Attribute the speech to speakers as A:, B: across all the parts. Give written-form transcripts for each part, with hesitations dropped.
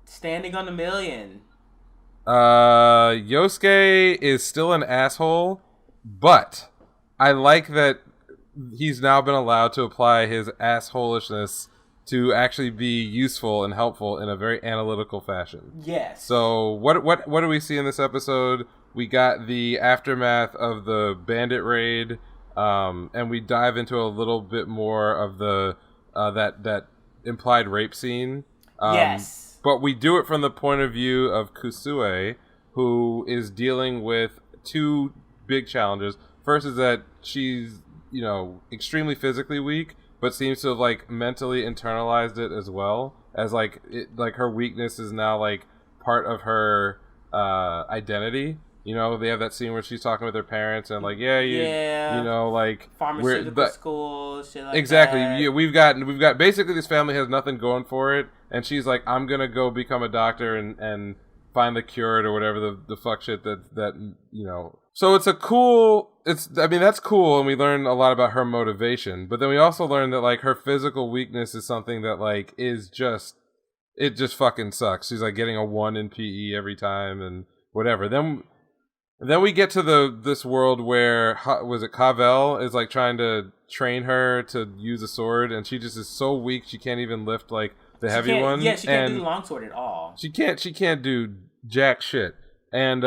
A: Standing on a million.
B: Yosuke is still an asshole, but I like that he's now been allowed to apply his assholishness to actually be useful and helpful in a very analytical fashion.
A: Yes.
B: So what do we see in this episode? We got the aftermath of the bandit raid, and we dive into a little bit more of the that implied rape scene.
A: Yes.
B: But we do it from the point of view of Kusue, who is dealing with two big challenges. First is that she's, extremely physically weak, but seems to have like mentally internalized it as well as like her weakness is now like part of her identity. They have that scene where she's talking with her parents and like, like
A: pharmaceutical school, shit like
B: exactly.
A: that.
B: Yeah, we've got basically this family has nothing going for it, and she's like, I'm gonna go become a doctor and find the cure or whatever the fuck shit that. So it's that's cool, and we learn a lot about her motivation. But then we also learn that like her physical weakness is something that like it just fucking sucks. She's like getting a 1 in PE every time and whatever. Then we get to this world where was it Cavell is like trying to train her to use a sword, and she just is so weak she can't even lift like the heavy one.
A: Yeah, she can't do the longsword at all.
B: She can't do jack shit. And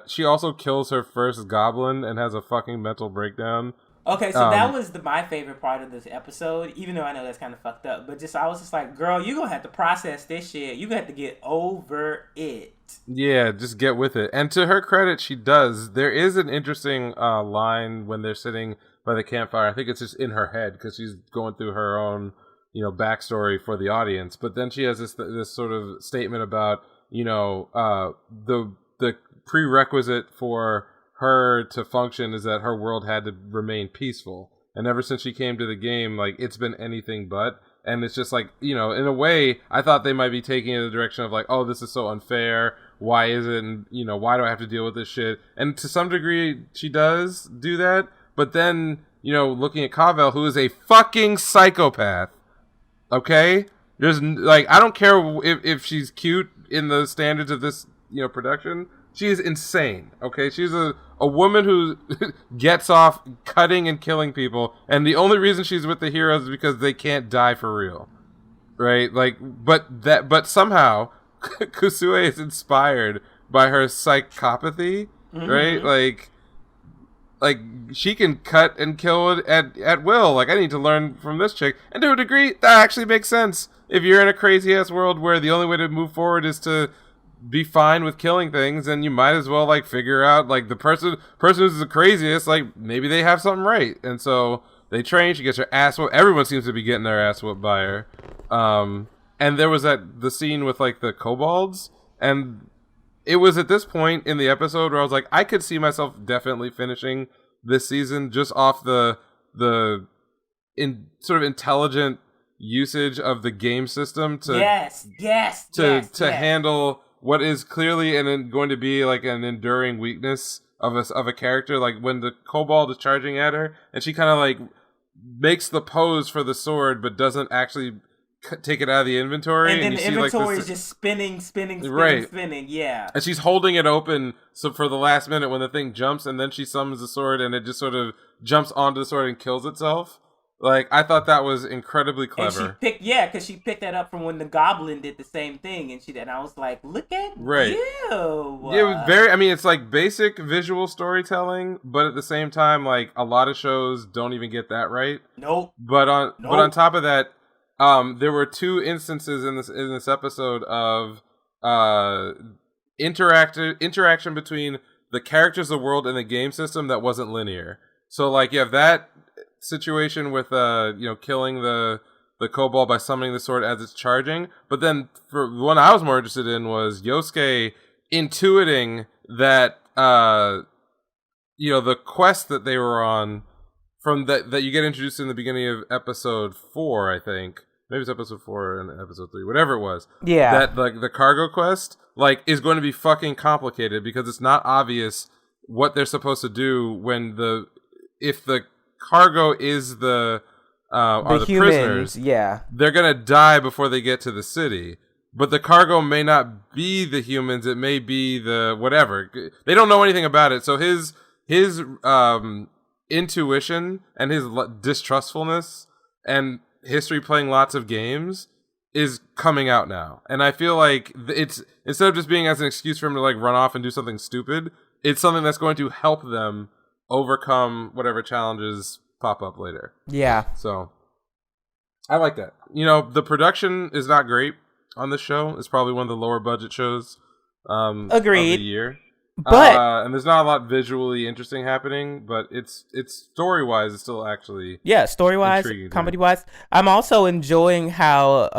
B: she also kills her first goblin and has a fucking mental breakdown.
A: Okay, so that was my favorite part of this episode, even though I know that's kind of fucked up. But I was just like, girl, you're going to have to process this shit. You're going to have to get over it.
B: Yeah, just get with it. And to her credit, she does. There is an interesting line when they're sitting by the campfire. I think it's just in her head because she's going through her own, backstory for the audience. But then she has this sort of statement about, the prerequisite for her to function is that her world had to remain peaceful. And ever since she came to the game, like, it's been anything but. And it's just like, in a way, I thought they might be taking it in the direction of like, oh, this is so unfair. Why is it? And, why do I have to deal with this shit? And to some degree, she does do that. But then, looking at Cavell, who is a fucking psychopath. Okay? There's like, I don't care if she's cute in the standards of this, production. She is insane. Okay? She's a woman who gets off cutting and killing people, and the only reason she's with the heroes is because they can't die for real, right? Like, but somehow Kusue is inspired by her psychopathy, right? Like she can cut and kill at will. Like, I need to learn from this chick, and to a degree, that actually makes sense. If you're in a crazy ass world where the only way to move forward is to be fine with killing things, and you might as well like figure out like the person who's the craziest, like maybe they have something right. And so they train, she gets her ass whooped. Everyone seems to be getting their ass whooped by her. And there was the scene with like the kobolds, and it was at this point in the episode where I was like, I could see myself definitely finishing this season just off the sort of intelligent usage of the game system to handle what is clearly going to be like an enduring weakness of a character. Like when the kobold is charging at her, and she kind of like makes the pose for the sword, but doesn't actually take it out of the inventory.
A: And then the inventory is just spinning, yeah.
B: And she's holding it open so for the last minute when the thing jumps, and then she summons the sword, and it just sort of jumps onto the sword and kills itself. Like, I thought that was incredibly clever.
A: And because she picked that up from when the goblin did the same thing, and I was like, look at you.
B: Yeah, it was it's like basic visual storytelling, but at the same time, like, a lot of shows don't even get that right.
A: Nope.
B: But on top of that, there were 2 instances in this episode of interaction between the characters of the world and the game system that wasn't linear. So, like, you have that situation with killing the kobold by summoning the sword as it's charging, but then for the one I was more interested in was Yosuke intuiting that the quest that they were on from that you get introduced in the beginning of episode 4, I think. Maybe it's episode 4 and episode 3, whatever it was.
A: Yeah.
B: That like the cargo quest like is going to be fucking complicated because it's not obvious what they're supposed to do when if the cargo is are the
A: humans,
B: prisoners.
A: yeah.
B: They're gonna die before they get to the city. but the cargo may not be the humans. It may be the whatever. They don't know anything about it. So his intuition and his distrustfulness and history playing lots of games is coming out now. And I feel like it's, instead of just being as an excuse for him to like run off and do something stupid, it's something that's going to help them overcome whatever challenges pop up later.
A: Yeah.
B: So I like that. You know, the production is not great on this show. It's probably one of the lower budget shows
A: Agreed.
B: of the year.
A: But
B: and there's not a lot visually interesting happening, but it's story wise, it's still actually
A: story wise, comedy wise, I'm also enjoying how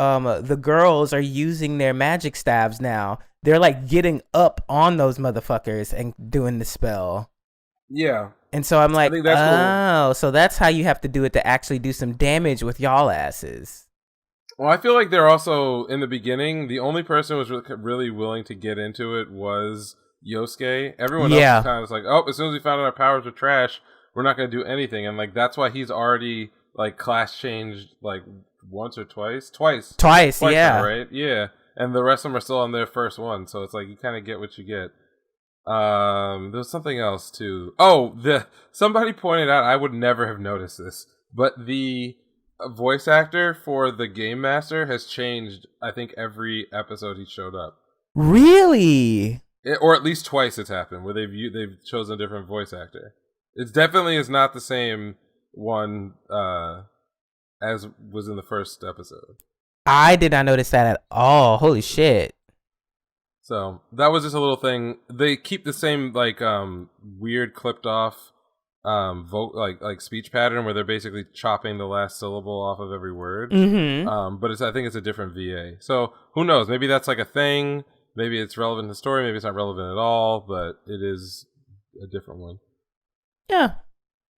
A: the girls are using their magic staves now. They're like getting up on those motherfuckers and doing the spell.
B: Yeah.
A: And so I'm like,
B: cool.
A: So that's how you have to do it to actually do some damage with y'all asses.
B: Well, I feel like they're also, in the beginning, the only person who was really willing to get into it was Yosuke. Everyone else kind of was like, oh, as soon as we found out our powers were trash, we're not going to do anything. And like that's why he's already like class changed like once or twice. Twice,
A: yeah.
B: Now, right? Yeah. And the rest of them are still on their first one. So it's like you kind of get what you get. There's something else too. Oh, somebody pointed out, I would never have noticed this, but the voice actor for the Game Master has changed, I think, every episode he showed up.
A: Really?
B: Or at least twice it's happened where they've chosen a different voice actor. It definitely is not the same one as was in the first episode.
A: I did not notice that at all. Holy shit.
B: So that was just a little thing. They keep the same like weird clipped off like speech pattern where they're basically chopping the last syllable off of every word.
A: Mm-hmm.
B: But I think it's a different VA. So who knows? Maybe that's like a thing. Maybe it's relevant to the story. Maybe it's not relevant at all. But it is a different one.
A: Yeah,